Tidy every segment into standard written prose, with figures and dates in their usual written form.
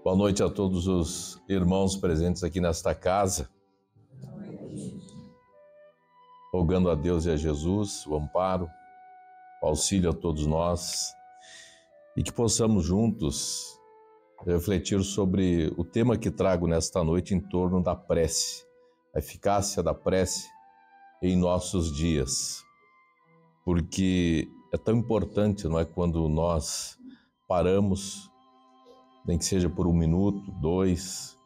Boa noite a todos os irmãos presentes aqui nesta casa. Rogando a Deus e a Jesus o amparo, o auxílio a todos nós e que possamos juntos refletir sobre o tema que trago nesta noite em torno da prece, a eficácia da prece em nossos dias. Porque é tão importante, não é, quando nós paramos, nem que seja por 1 minuto, 2,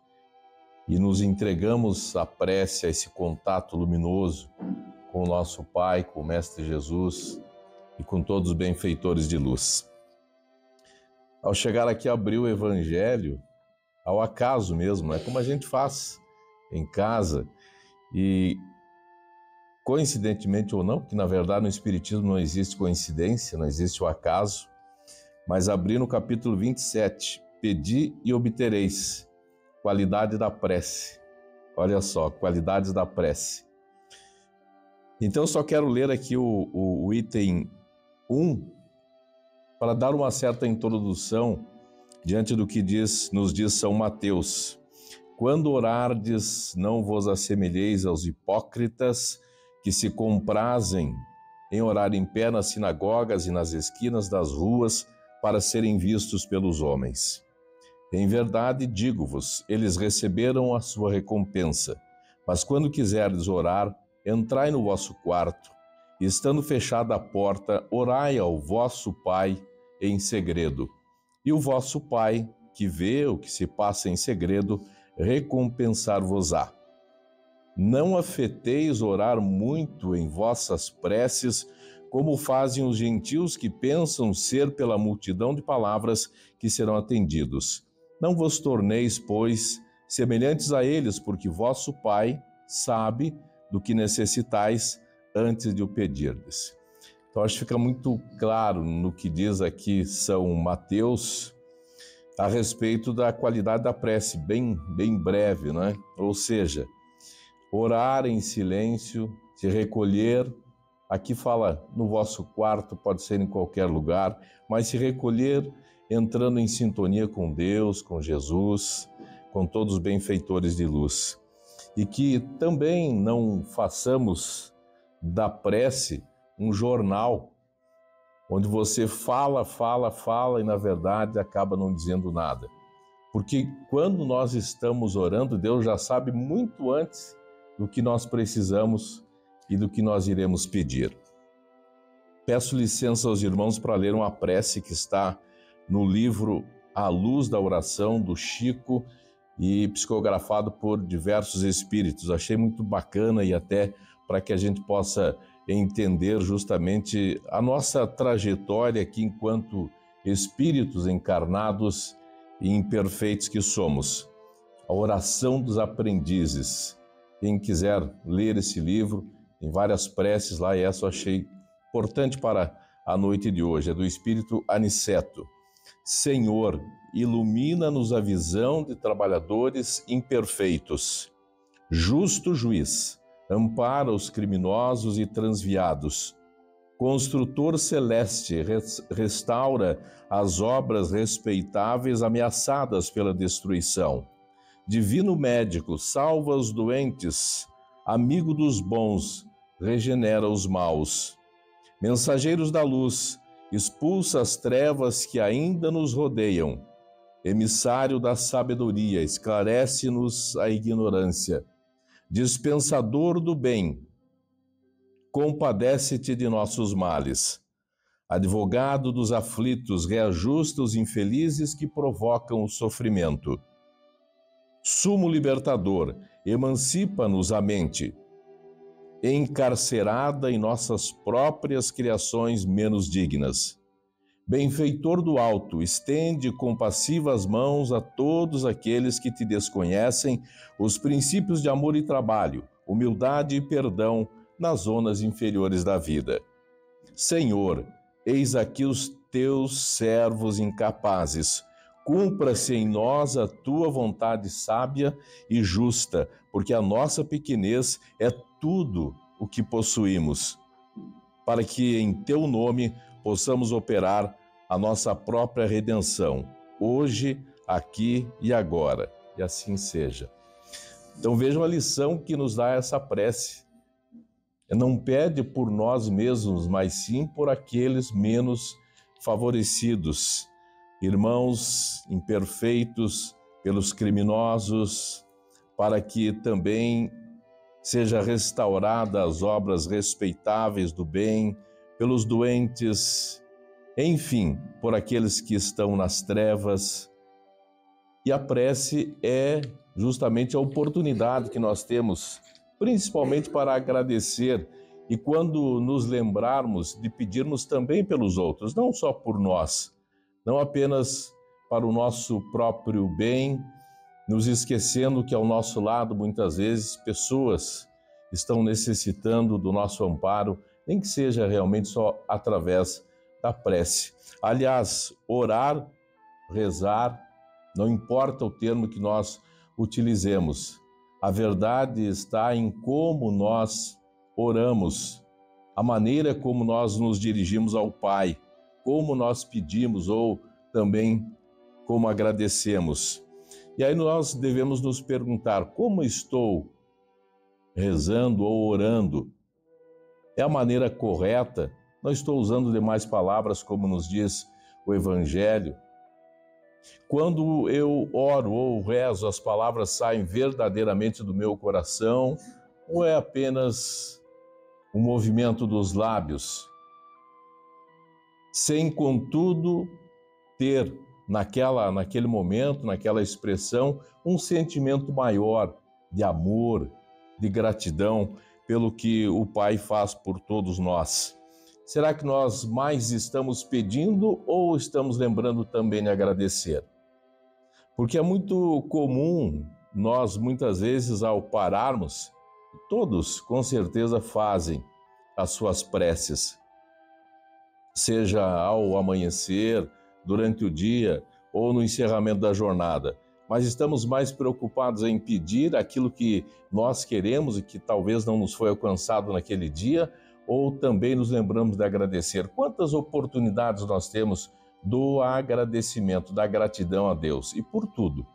e nos entregamos à prece, a esse contato luminoso com o nosso Pai, com o Mestre Jesus e com todos os benfeitores de luz. Ao chegar aqui, abrir o Evangelho, ao acaso mesmo, é como a gente faz em casa, e coincidentemente ou não, porque na verdade no Espiritismo não existe coincidência, não existe o acaso, mas abri no capítulo 27, Pedi e obtereis, qualidade da prece. Olha só, qualidades da prece. Então eu só quero ler aqui o item 1, para dar uma certa introdução diante do que nos diz São Mateus. Quando orardes, não vos assemelheis aos hipócritas que se comprazem em orar em pé nas sinagogas e nas esquinas das ruas para serem vistos pelos homens. Em verdade, digo-vos, eles receberam a sua recompensa. Mas quando quiserdes orar, entrai no vosso quarto, e estando fechada a porta, orai ao vosso Pai em segredo. E o vosso Pai, que vê o que se passa em segredo, recompensar-vos-á. Não afeteis orar muito em vossas preces, como fazem os gentios que pensam ser pela multidão de palavras que serão atendidos. Não vos torneis, pois, semelhantes a eles, porque vosso Pai sabe do que necessitais antes de o pedirdes. Então, acho que fica muito claro no que diz aqui São Mateus a respeito da qualidade da prece, bem breve, não é? Ou seja, orar em silêncio, se recolher. Aqui fala no vosso quarto, pode ser em qualquer lugar, mas se recolher entrando em sintonia com Deus, com Jesus, com todos os benfeitores de luz. E que também não façamos da prece um jornal, onde você fala e na verdade acaba não dizendo nada. Porque quando nós estamos orando, Deus já sabe muito antes do que nós precisamos e do que nós iremos pedir. Peço licença aos irmãos para ler uma prece que está no livro A Luz da Oração, do Chico, e psicografado por diversos espíritos. Achei muito bacana e até para que a gente possa entender justamente a nossa trajetória aqui enquanto espíritos encarnados e imperfeitos que somos. A Oração dos Aprendizes. Quem quiser ler esse livro, tem várias preces lá e essa eu achei importante para a noite de hoje. É do espírito Aniceto. Senhor, ilumina-nos a visão de trabalhadores imperfeitos. Justo juiz, ampara os criminosos e transviados. Construtor celeste, restaura as obras respeitáveis ameaçadas pela destruição. Divino médico, salva os doentes. Amigo dos bons, regenera os maus. Mensageiros da luz, expulsa as trevas que ainda nos rodeiam. Emissário da sabedoria, esclarece-nos a ignorância. Dispensador do bem, compadece-te de nossos males. Advogado dos aflitos, reajusta os infelizes que provocam o sofrimento. Sumo libertador, emancipa-nos a mente. Encarcerada em nossas próprias criações menos dignas. Benfeitor do alto, estende compassivas mãos a todos aqueles que te desconhecem os princípios de amor e trabalho, humildade e perdão nas zonas inferiores da vida. Senhor, eis aqui os teus servos incapazes. Cumpra-se em nós a tua vontade sábia e justa, porque a nossa pequenez é tudo o que possuímos, para que em teu nome possamos operar a nossa própria redenção, hoje, aqui e agora, e assim seja. Então vejam a lição que nos dá essa prece. Não pede por nós mesmos, mas sim por aqueles menos favorecidos, irmãos imperfeitos, pelos criminosos, para que também seja restaurada as obras respeitáveis do bem, pelos doentes, enfim, por aqueles que estão nas trevas. E a prece é justamente a oportunidade que nós temos, principalmente para agradecer, e quando nos lembrarmos de pedirmos também pelos outros, não só por nós, não apenas para o nosso próprio bem, nos esquecendo que ao nosso lado, muitas vezes, pessoas estão necessitando do nosso amparo, nem que seja realmente só através da prece. Aliás, orar, rezar, não importa o termo que nós utilizemos, a verdade está em como nós oramos, a maneira como nós nos dirigimos ao Pai, como nós pedimos ou também como agradecemos. E aí nós devemos nos perguntar, como estou rezando ou orando? É a maneira correta? Não estou usando demais palavras como nos diz o Evangelho? Quando eu oro ou rezo, as palavras saem verdadeiramente do meu coração ou é apenas um movimento dos lábios? Sem, contudo, ter naquele momento, naquela expressão, um sentimento maior de amor, de gratidão pelo que o Pai faz por todos nós. Será que nós mais estamos pedindo ou estamos lembrando também de agradecer? Porque é muito comum nós, muitas vezes, ao pararmos, todos com certeza fazem as suas preces, seja ao amanhecer, durante o dia ou no encerramento da jornada. Mas estamos mais preocupados em pedir aquilo que nós queremos e que talvez não nos foi alcançado naquele dia, ou também nos lembramos de agradecer. Quantas oportunidades nós temos do agradecimento, da gratidão a Deus, e por tudo.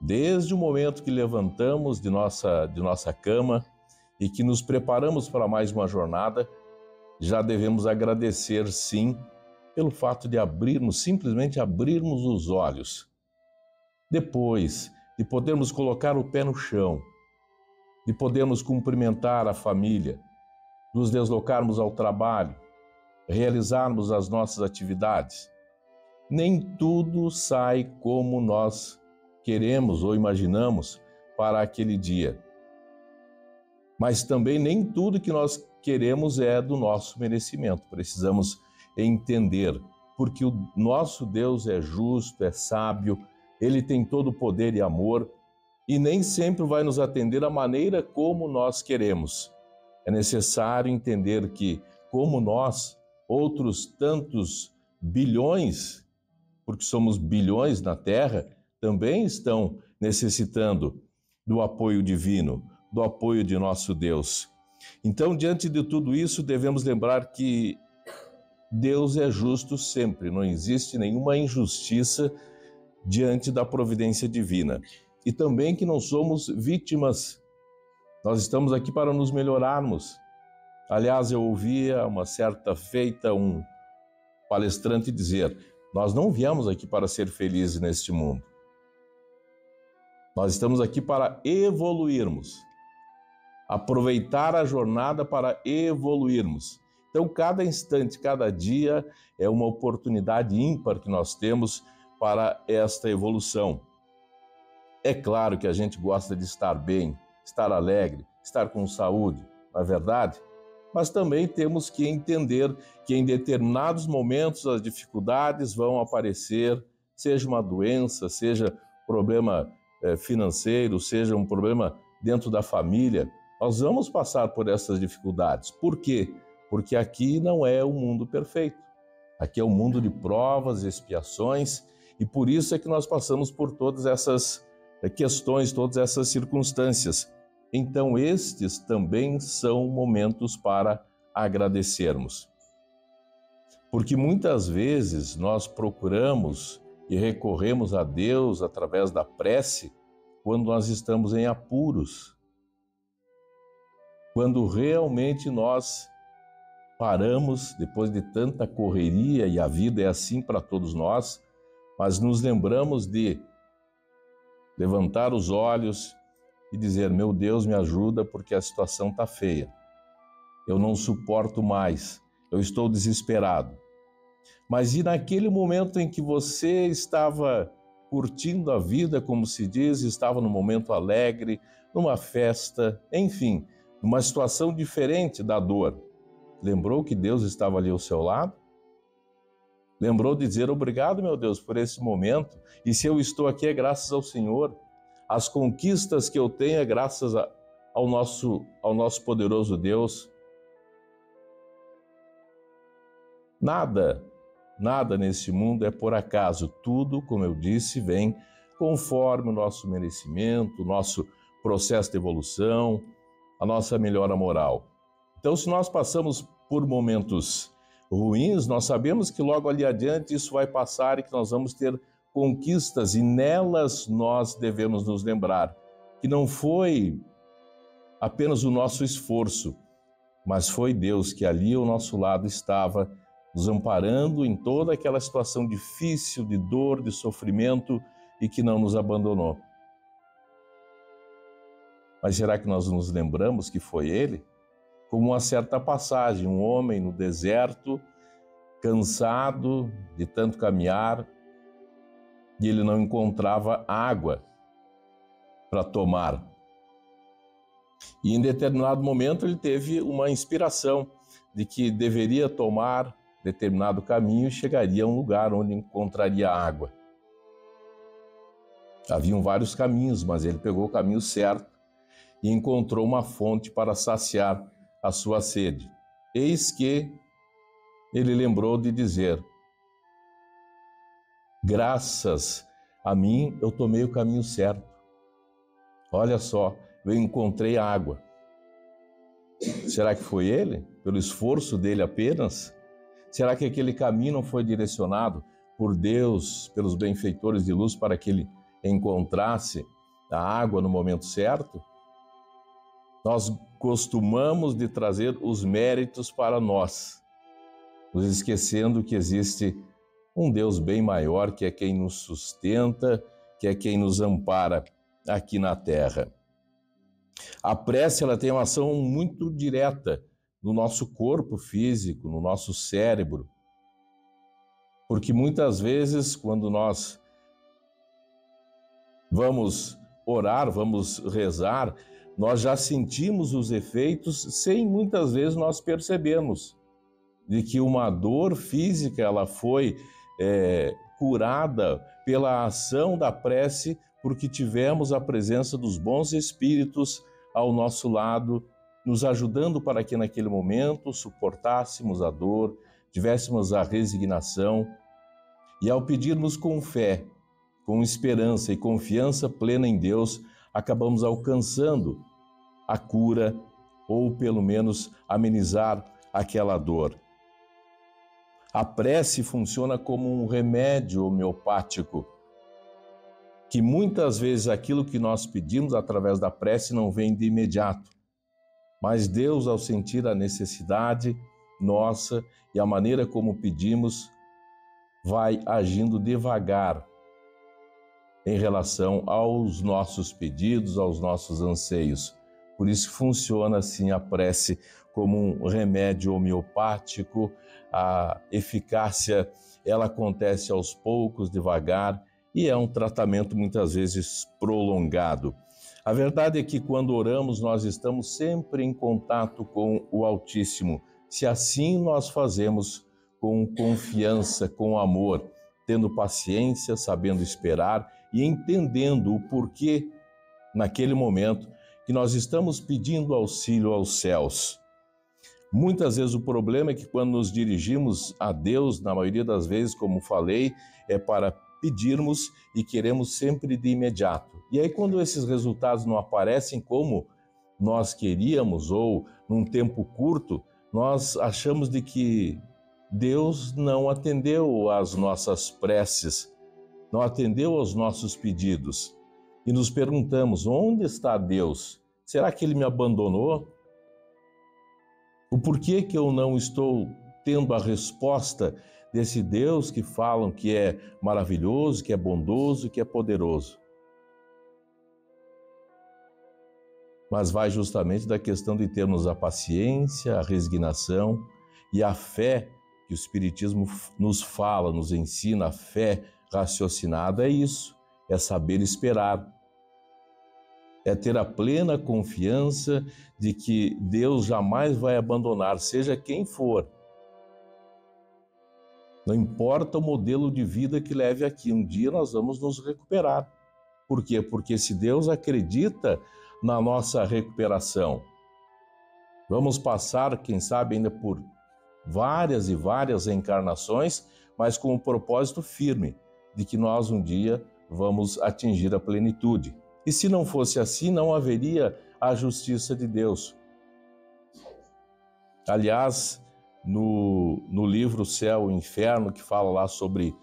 Desde o momento que levantamos de nossa cama e que nos preparamos para mais uma jornada, já devemos agradecer, sim, pelo fato de simplesmente abrirmos os olhos. Depois de podermos colocar o pé no chão, de podermos cumprimentar a família, nos deslocarmos ao trabalho, realizarmos as nossas atividades. Nem tudo sai como nós queremos ou imaginamos para aquele dia. Mas também nem tudo que nós queremos é do nosso merecimento. Precisamos entender, porque o nosso Deus é justo, é sábio, Ele tem todo o poder e amor, e nem sempre vai nos atender da maneira como nós queremos. É necessário entender que, como nós, outros tantos bilhões, porque somos bilhões na Terra, também estão necessitando do apoio divino, do apoio de nosso Deus. Então, diante de tudo isso, devemos lembrar que Deus é justo sempre, não existe nenhuma injustiça diante da providência divina. E também que não somos vítimas, nós estamos aqui para nos melhorarmos. Aliás, eu ouvia uma certa feita um palestrante dizer: nós não viemos aqui para ser felizes neste mundo. Nós estamos aqui para evoluirmos, aproveitar a jornada para evoluirmos. Então, cada instante, cada dia é uma oportunidade ímpar que nós temos para esta evolução. É claro que a gente gosta de estar bem, estar alegre, estar com saúde, não é verdade? Mas também temos que entender que em determinados momentos as dificuldades vão aparecer, seja uma doença, seja problema financeiro, seja um problema dentro da família. Nós vamos passar por essas dificuldades. Por quê? Porque aqui não é o mundo perfeito. Aqui é um mundo de provas e expiações, e por isso é que nós passamos por todas essas questões, todas essas circunstâncias. Então, estes também são momentos para agradecermos. Porque muitas vezes nós procuramos e recorremos a Deus através da prece quando nós estamos em apuros, quando realmente nós paramos depois de tanta correria, e a vida é assim para todos nós, mas nos lembramos de levantar os olhos e dizer: meu Deus, me ajuda porque a situação está feia. Eu não suporto mais, eu estou desesperado. Mas e naquele momento em que você estava curtindo a vida, como se diz, estava num momento alegre, numa festa, enfim, numa situação diferente da dor, lembrou que Deus estava ali ao seu lado? Lembrou de dizer: obrigado, meu Deus, por esse momento, e se eu estou aqui é graças ao Senhor. As conquistas que eu tenho é graças ao nosso poderoso Deus. Nada nesse mundo é por acaso. Tudo, como eu disse, vem conforme o nosso merecimento, o nosso processo de evolução, a nossa melhora moral. Então, se nós passamos por momentos ruins, nós sabemos que logo ali adiante isso vai passar e que nós vamos ter conquistas, e nelas nós devemos nos lembrar que não foi apenas o nosso esforço, mas foi Deus que ali ao nosso lado estava, nos amparando em toda aquela situação difícil, de dor, de sofrimento, e que não nos abandonou. Mas será que nós nos lembramos que foi Ele? Como uma certa passagem, um homem no deserto, cansado de tanto caminhar, e ele não encontrava água para tomar. E em determinado momento ele teve uma inspiração de que deveria tomar determinado caminho e chegaria a um lugar onde encontraria água. Haviam vários caminhos, mas ele pegou o caminho certo e encontrou uma fonte para saciar a sua sede. Eis que ele lembrou de dizer: graças a mim eu tomei o caminho certo. Olha só, eu encontrei água. Será que foi ele? Pelo esforço dele apenas? Será que aquele caminho não foi direcionado por Deus, pelos benfeitores de luz, para que ele encontrasse a água no momento certo? Nós costumamos de trazer os méritos para nós, nos esquecendo que existe um Deus bem maior, que é quem nos sustenta, que é quem nos ampara aqui na terra. A prece, ela tem uma ação muito direta no nosso corpo físico, no nosso cérebro, porque muitas vezes quando nós vamos orar, vamos rezar, nós já sentimos os efeitos sem muitas vezes nós percebermos de que uma dor física ela foi curada pela ação da prece, porque tivemos a presença dos bons espíritos ao nosso lado, nos ajudando para que naquele momento suportássemos a dor, tivéssemos a resignação, e ao pedirmos com fé, com esperança e confiança plena em Deus, acabamos alcançando a cura, ou pelo menos amenizar aquela dor. A prece funciona como um remédio homeopático, que muitas vezes aquilo que nós pedimos através da prece não vem de imediato, mas Deus, ao sentir a necessidade nossa e a maneira como pedimos, vai agindo devagar em relação aos nossos pedidos, aos nossos anseios. Por isso funciona assim a prece como um remédio homeopático. A eficácia, ela acontece aos poucos, devagar, e é um tratamento muitas vezes prolongado. A verdade é que quando oramos, nós estamos sempre em contato com o Altíssimo. Se assim nós fazemos com confiança, com amor, tendo paciência, sabendo esperar e entendendo o porquê, naquele momento, que nós estamos pedindo auxílio aos céus. Muitas vezes o problema é que quando nos dirigimos a Deus, na maioria das vezes, como falei, é para pedirmos e queremos sempre de imediato. E aí quando esses resultados não aparecem como nós queríamos ou num tempo curto, nós achamos de que Deus não atendeu às nossas preces, não atendeu aos nossos pedidos. E nos perguntamos, onde está Deus? Será que Ele me abandonou? O porquê que eu não estou tendo a resposta desse Deus que falam que é maravilhoso, que é bondoso, que é poderoso? Mas vai justamente da questão de termos a paciência, a resignação e a fé que o Espiritismo nos fala, nos ensina. A fé raciocinada é isso, é saber esperar, é ter a plena confiança de que Deus jamais vai abandonar, seja quem for. Não importa o modelo de vida que leve aqui, um dia nós vamos nos recuperar. Por quê? Porque se Deus acredita na nossa recuperação, vamos passar, quem sabe, ainda por várias e várias encarnações, mas com o propósito firme de que nós um dia vamos atingir a plenitude. E se não fosse assim, não haveria a justiça de Deus. Aliás, no livro Céu e Inferno, que fala lá sobre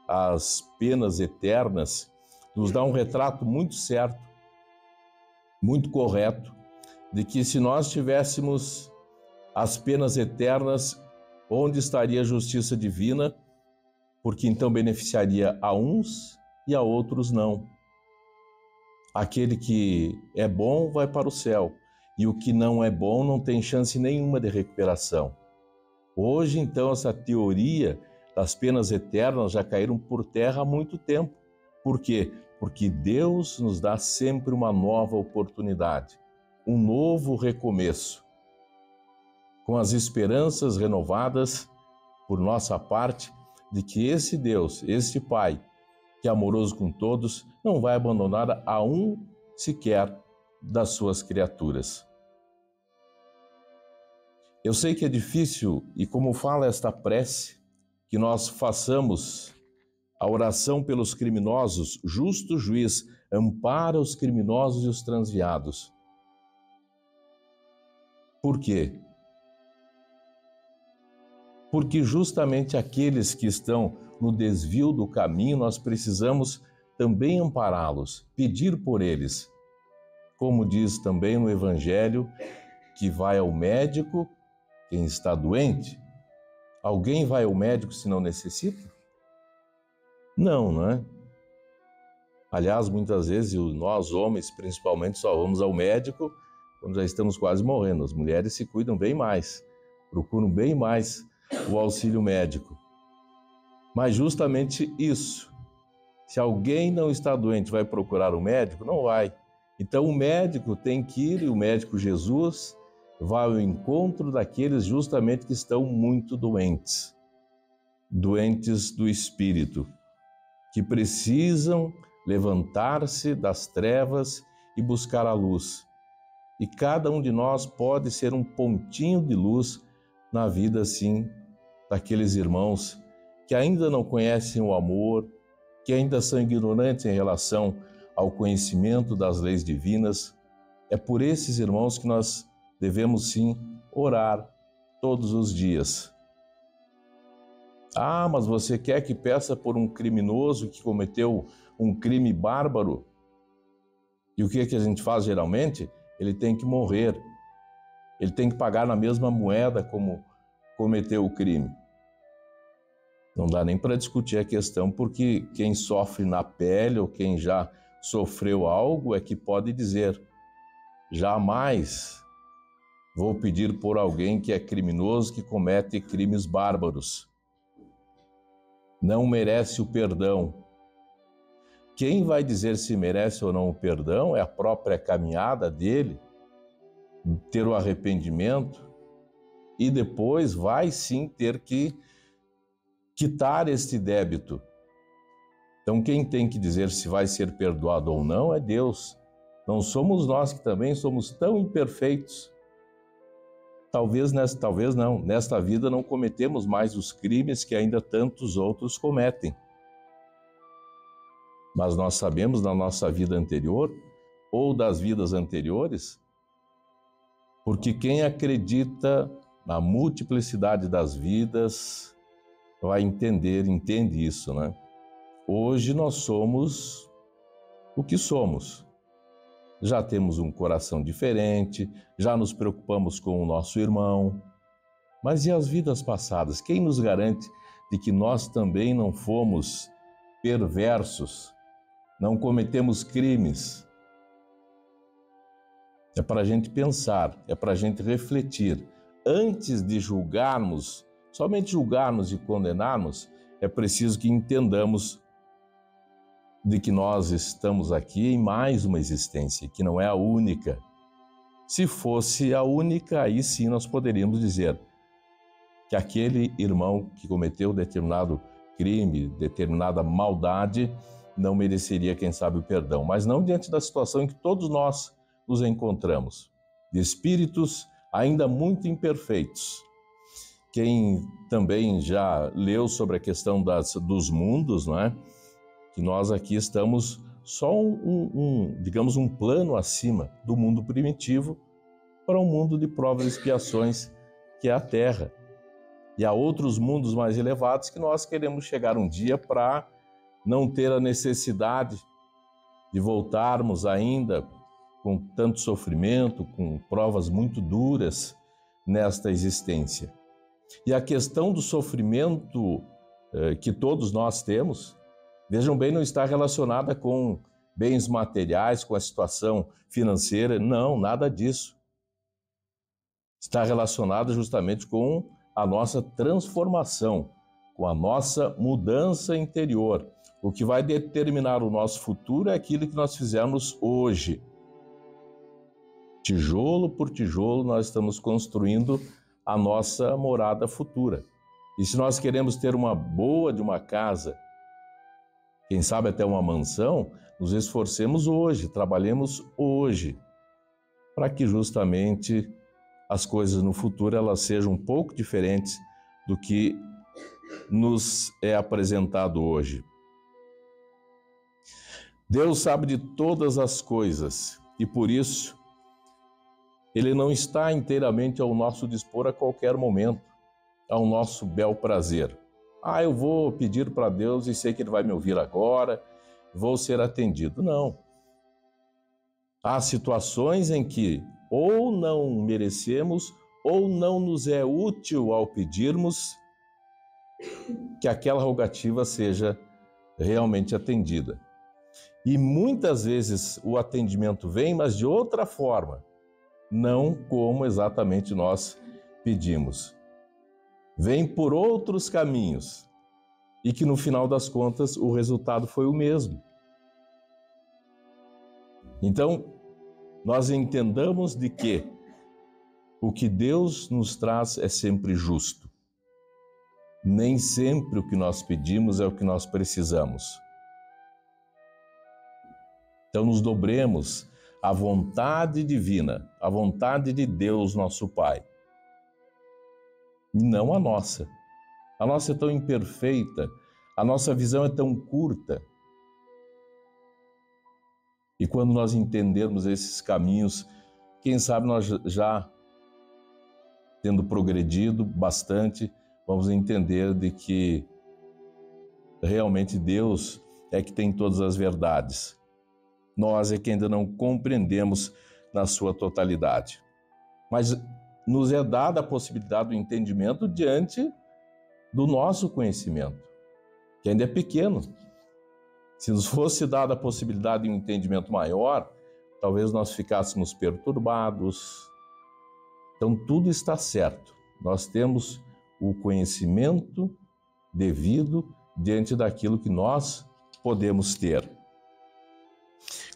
as penas eternas, nos dá um retrato muito certo, muito correto, de que se nós tivéssemos as penas eternas, onde estaria a justiça divina? Porque então beneficiaria a uns e a outros não. Aquele que é bom vai para o céu, e o que não é bom não tem chance nenhuma de recuperação. Hoje, então, essa teoria das penas eternas já caíram por terra há muito tempo. Por quê? Porque Deus nos dá sempre uma nova oportunidade, um novo recomeço. Com as esperanças renovadas por nossa parte de que esse Deus, este Pai, que é amoroso com todos, não vai abandonar a um sequer das suas criaturas. Eu sei que é difícil, e como fala esta prece, que nós façamos a oração pelos criminosos, justo juiz, ampara os criminosos e os transviados. Por quê? Porque justamente aqueles que estão no desvio do caminho, nós precisamos também ampará-los, pedir por eles. Como diz também no Evangelho, que vai ao médico quem está doente. Alguém vai ao médico se não necessita? Não, não é? Aliás, muitas vezes nós homens, principalmente, só vamos ao médico quando já estamos quase morrendo. As mulheres se cuidam bem mais, procuram bem mais o auxílio médico. Mas justamente isso, se alguém não está doente, vai procurar o médico? Não vai. Então o médico tem que ir, e o médico Jesus vai ao encontro daqueles justamente que estão muito doentes, doentes do espírito, que precisam levantar-se das trevas e buscar a luz. E cada um de nós pode ser um pontinho de luz na vida, assim, daqueles irmãos que ainda não conhecem o amor, que ainda são ignorantes em relação ao conhecimento das leis divinas. É por esses irmãos que nós devemos, sim, orar todos os dias. Ah, mas você quer que peça por um criminoso que cometeu um crime bárbaro? E o que é que a gente faz geralmente? Ele tem que morrer. Ele tem que pagar na mesma moeda como cometeu o crime. Não dá nem para discutir a questão, porque quem sofre na pele ou quem já sofreu algo é que pode dizer: jamais vou pedir por alguém que é criminoso, que comete crimes bárbaros. Não merece o perdão. Quem vai dizer se merece ou não o perdão é a própria caminhada dele, ter o arrependimento, e depois vai sim ter que quitar este débito. Então quem tem que dizer se vai ser perdoado ou não é Deus. Não somos nós, que também somos tão imperfeitos. Talvez nesta vida não cometemos mais os crimes que ainda tantos outros cometem. Mas nós sabemos da nossa vida anterior ou das vidas anteriores, porque quem acredita na multiplicidade das vidas vai entende isso, né? Hoje nós somos o que somos. Já temos um coração diferente, já nos preocupamos com o nosso irmão. Mas e as vidas passadas? Quem nos garante de que nós também não fomos perversos, não cometemos crimes? É para a gente pensar, é para a gente refletir. Antes de julgarmos, somente julgarmos e condenarmos, é preciso que entendamos de que nós estamos aqui em mais uma existência, que não é a única. Se fosse a única, aí sim nós poderíamos dizer que aquele irmão que cometeu determinado crime, determinada maldade, não mereceria, quem sabe, o perdão. Mas não diante da situação em que todos nós nos encontramos, de espíritos ainda muito imperfeitos. Quem também já leu sobre a questão dos mundos, não é? Que nós aqui estamos só digamos, um plano acima do mundo primitivo para um mundo de provas e expiações, que é a Terra. E há outros mundos mais elevados que nós queremos chegar um dia para não ter a necessidade de voltarmos ainda com tanto sofrimento, com provas muito duras nesta existência. E a questão do sofrimento que todos nós temos, vejam bem, não está relacionada com bens materiais, com a situação financeira, não, nada disso. Está relacionada justamente com a nossa transformação, com a nossa mudança interior. O que vai determinar o nosso futuro é aquilo que nós fizemos hoje. Tijolo por tijolo, nós estamos construindo a nossa morada futura. E se nós queremos ter uma boa de uma casa, quem sabe até uma mansão, nos esforcemos hoje, trabalhemos hoje, para que justamente as coisas no futuro elas sejam um pouco diferentes do que nos é apresentado hoje. Deus sabe de todas as coisas e por isso Ele não está inteiramente ao nosso dispor a qualquer momento, ao nosso bel prazer. Eu vou pedir para Deus e sei que Ele vai me ouvir agora, vou ser atendido. Não. Há situações em que ou não merecemos ou não nos é útil ao pedirmos que aquela rogativa seja realmente atendida. E muitas vezes o atendimento vem, mas de outra forma, não como exatamente nós pedimos. Vem por outros caminhos e que no final das contas o resultado foi o mesmo. Então, nós entendamos de que o que Deus nos traz é sempre justo. Nem sempre o que nós pedimos é o que nós precisamos. Então nos dobremos à vontade divina, à vontade de Deus, nosso Pai. E não a nossa. A nossa é tão imperfeita, a nossa visão é tão curta. E quando nós entendermos esses caminhos, quem sabe nós já, tendo progredido bastante, vamos entender de que realmente Deus é que tem todas as verdades. Nós é que ainda não compreendemos na sua totalidade. Mas nos é dada a possibilidade do entendimento diante do nosso conhecimento, que ainda é pequeno. Se nos fosse dada a possibilidade de um entendimento maior, talvez nós ficássemos perturbados. Então tudo está certo. Nós temos o conhecimento devido diante daquilo que nós podemos ter.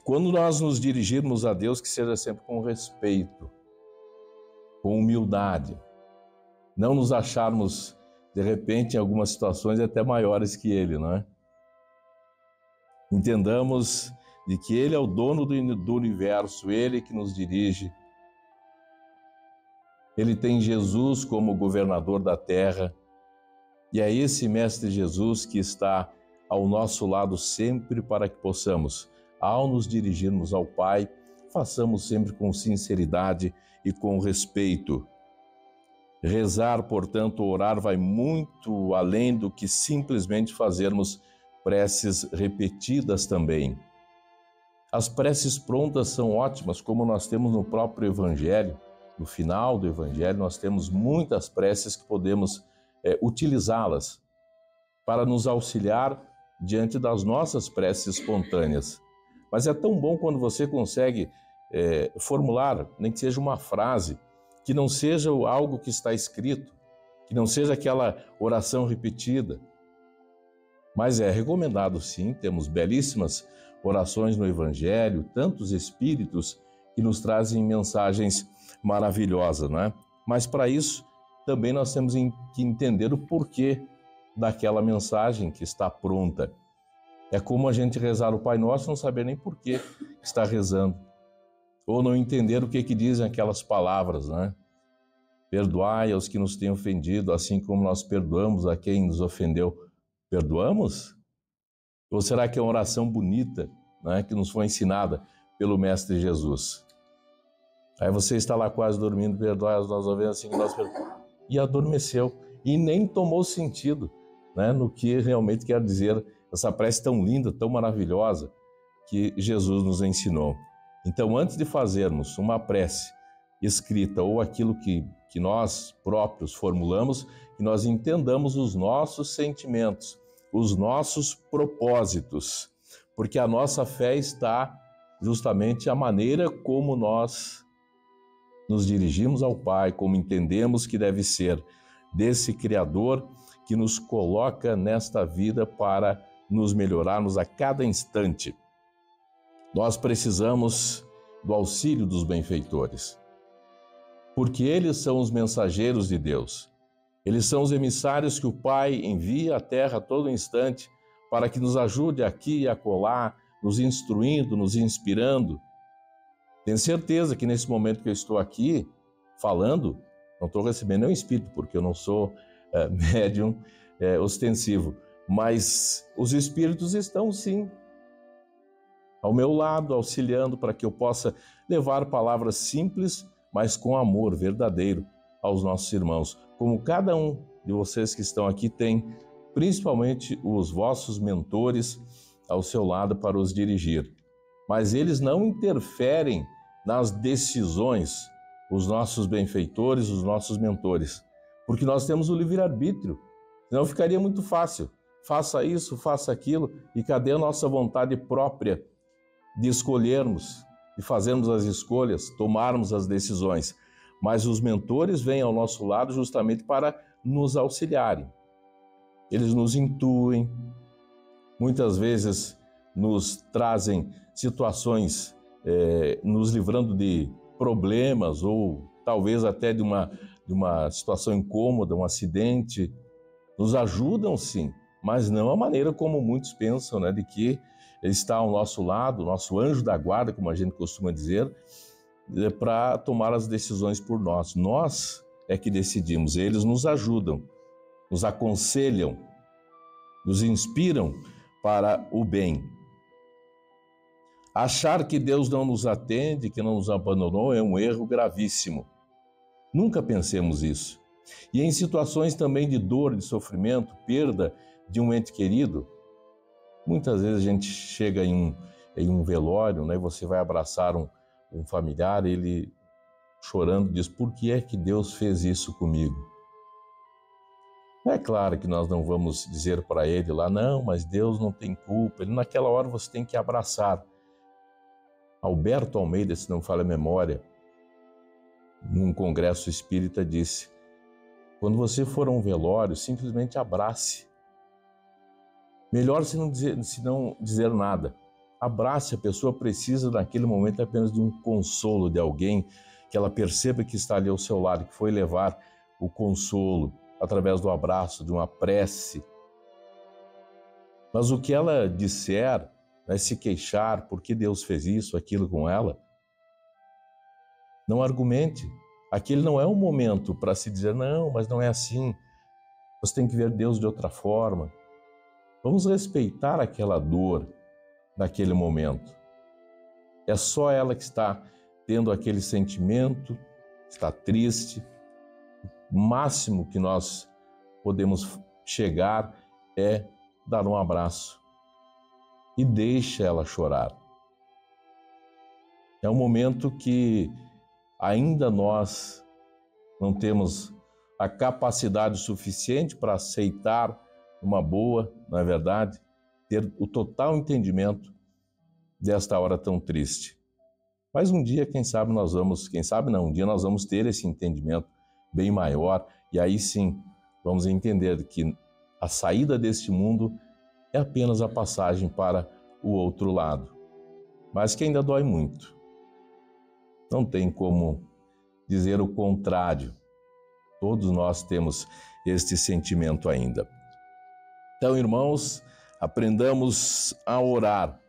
Quando nós nos dirigirmos a Deus, que seja sempre com respeito, com humildade, não nos acharmos, de repente, em algumas situações até maiores que Ele, não é? Entendamos de que Ele é o dono do universo, Ele que nos dirige. Ele tem Jesus como governador da terra, e é esse Mestre Jesus que está ao nosso lado sempre para que possamos, ao nos dirigirmos ao Pai, façamos sempre com sinceridade e com respeito. Rezar, portanto, orar vai muito além do que simplesmente fazermos preces repetidas também. As preces prontas são ótimas, como nós temos no próprio Evangelho. No final do Evangelho, nós temos muitas preces que podemos utilizá-las para nos auxiliar diante das nossas preces espontâneas. Mas é tão bom quando você consegue formular, nem que seja uma frase, que não seja algo que está escrito, que não seja aquela oração repetida. Mas é recomendado sim, temos belíssimas orações no Evangelho, tantos espíritos que nos trazem mensagens maravilhosas, não é? Mas para isso também nós temos que entender o porquê daquela mensagem que está pronta. É como a gente rezar o Pai Nosso e não saber nem por que está rezando, ou não entender o que dizem aquelas palavras, não é? Perdoai aos que nos têm ofendido, assim como nós perdoamos a quem nos ofendeu. Perdoamos? Ou será que é uma oração bonita, né, que nos foi ensinada pelo Mestre Jesus? Aí você está lá quase dormindo, perdoai as nossas ofensas, assim que nós perdoamos. E adormeceu, e nem tomou sentido, né, no que realmente quer dizer essa prece tão linda, tão maravilhosa que Jesus nos ensinou. Então, antes de fazermos uma prece escrita ou aquilo que nós próprios formulamos, que nós entendamos os nossos sentimentos, os nossos propósitos, porque a nossa fé está justamente a maneira como nós nos dirigimos ao Pai, como entendemos que deve ser, desse Criador que nos coloca nesta vida para nos melhorarmos a cada instante. Nós precisamos do auxílio dos benfeitores, porque eles são os mensageiros de Deus. Eles são os emissários que o Pai envia à terra a todo instante para que nos ajude aqui e acolá, nos instruindo, nos inspirando. Tenho certeza que nesse momento que eu estou aqui falando, não estou recebendo nenhum espírito, porque eu não sou médium ostensivo, mas os espíritos estão sim ao meu lado, auxiliando para que eu possa levar palavras simples, mas com amor verdadeiro aos nossos irmãos. Como cada um de vocês que estão aqui tem, principalmente os vossos mentores ao seu lado para os dirigir. Mas eles não interferem nas decisões, os nossos benfeitores, os nossos mentores, porque nós temos o livre-arbítrio, senão ficaria muito fácil. Faça isso, faça aquilo, e cadê a nossa vontade própria de escolhermos, de fazermos as escolhas, tomarmos as decisões? Mas os mentores vêm ao nosso lado justamente para nos auxiliarem. Eles nos intuem, muitas vezes nos trazem situações, nos livrando de problemas ou talvez até de uma situação incômoda, um acidente. Nos ajudam sim, mas não a maneira como muitos pensam, né, de que ele está ao nosso lado, nosso anjo da guarda, como a gente costuma dizer, para tomar as decisões por nós. Nós é que decidimos, eles nos ajudam, nos aconselham, nos inspiram para o bem. Achar que Deus não nos atende, que não nos abandonou, é um erro gravíssimo. Nunca pensemos isso. E em situações também de dor, de sofrimento, perda de um ente querido, muitas vezes a gente chega em um velório, né, e você vai abraçar um familiar, ele chorando diz: por que é que Deus fez isso comigo? É claro que nós não vamos dizer para ele lá, não, mas Deus não tem culpa. Ele, naquela hora você tem que abraçar. Alberto Almeida, se não falha a memória, num congresso espírita disse: quando você for a um velório, simplesmente abrace. Melhor se não dizer nada. Abrace, a pessoa precisa naquele momento apenas de um consolo de alguém, que ela perceba que está ali ao seu lado, que foi levar o consolo através do abraço, de uma prece. Mas o que ela disser, né, se queixar, por que Deus fez isso, aquilo com ela, não argumente. Aquele não é um momento para se dizer, não, mas não é assim. Você tem que ver Deus de outra forma. Vamos respeitar aquela dor naquele momento. É só ela que está tendo aquele sentimento, está triste. O máximo que nós podemos chegar é dar um abraço. e deixa ela chorar. É um momento que ainda nós não temos a capacidade suficiente para aceitar uma boa, não é verdade? Ter o total entendimento desta hora tão triste. Mas um dia, um dia nós vamos ter esse entendimento bem maior e aí sim vamos entender que a saída deste mundo é apenas a passagem para o outro lado, mas que ainda dói muito. Não tem como dizer o contrário. Todos nós temos este sentimento ainda. Então, irmãos, aprendamos a orar,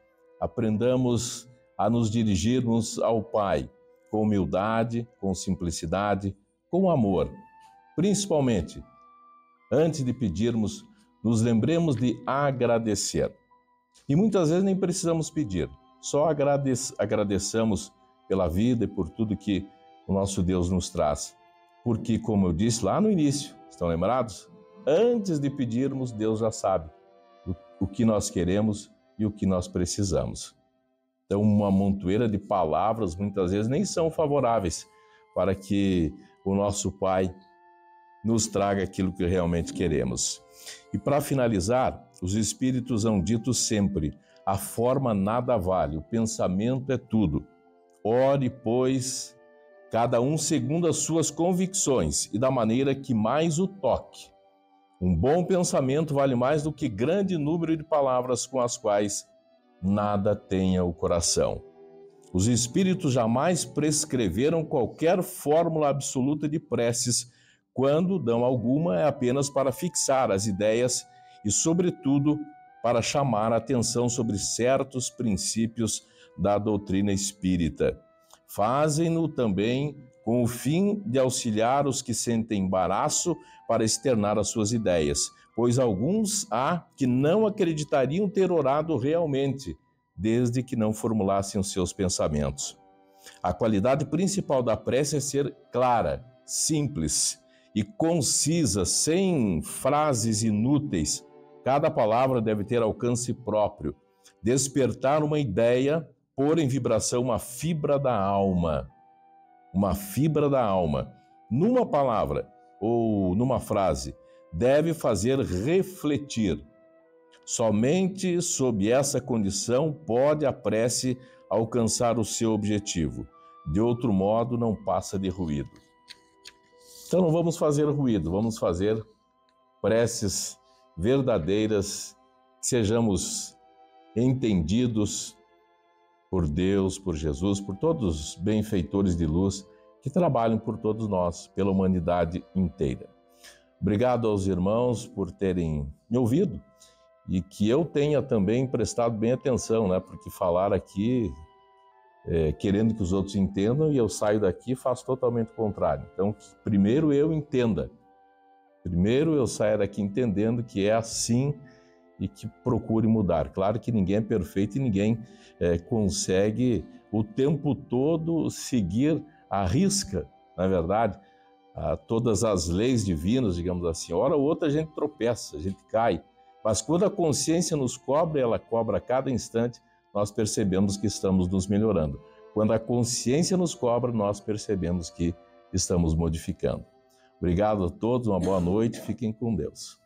aprendamos a nos dirigirmos ao Pai com humildade, com simplicidade, com amor. Principalmente, antes de pedirmos, nos lembremos de agradecer. E muitas vezes nem precisamos pedir, só agradeçamos pela vida e por tudo que o nosso Deus nos traz. Porque, como eu disse lá no início, estão lembrados? Antes de pedirmos, Deus já sabe o que nós queremos e o que nós precisamos. Então, uma montoeira de palavras muitas vezes nem são favoráveis para que o nosso Pai nos traga aquilo que realmente queremos. E para finalizar, os Espíritos hão dito sempre: a forma nada vale, o pensamento é tudo. Ore, pois, cada um segundo as suas convicções e da maneira que mais o toque. Um bom pensamento vale mais do que grande número de palavras com as quais nada tenha o coração. Os Espíritos jamais prescreveram qualquer fórmula absoluta de preces. Quando dão alguma, é apenas para fixar as ideias e, sobretudo, para chamar a atenção sobre certos princípios da doutrina espírita. Fazem-no também com o fim de auxiliar os que sentem embaraço para externar as suas ideias, pois alguns há que não acreditariam ter orado realmente, desde que não formulassem os seus pensamentos. A qualidade principal da prece é ser clara, simples e concisa, sem frases inúteis. Cada palavra deve ter alcance próprio, despertar uma ideia, pôr em vibração uma fibra da alma. Uma fibra da alma. Numa palavra ou numa frase, deve fazer refletir. Somente sob essa condição pode a prece alcançar o seu objetivo. De outro modo, não passa de ruído. Então não vamos fazer ruído, vamos fazer preces verdadeiras, que sejamos entendidos por Deus, por Jesus, por todos os benfeitores de luz que trabalham por todos nós, pela humanidade inteira. Obrigado aos irmãos por terem me ouvido e que eu tenha também prestado bem atenção, né? Porque falar aqui querendo que os outros entendam e eu saio daqui e faço totalmente o contrário. Então, primeiro eu entenda, primeiro eu saia daqui entendendo que é assim e que procure mudar. Claro que ninguém é perfeito e ninguém consegue o tempo todo seguir à risca, na é verdade, todas as leis divinas, digamos assim. Hora ou outra a gente tropeça, a gente cai, mas quando a consciência nos cobra, ela cobra a cada instante, nós percebemos que estamos nos melhorando. Quando a consciência nos cobra, nós percebemos que estamos modificando. Obrigado a todos, uma boa noite, fiquem com Deus.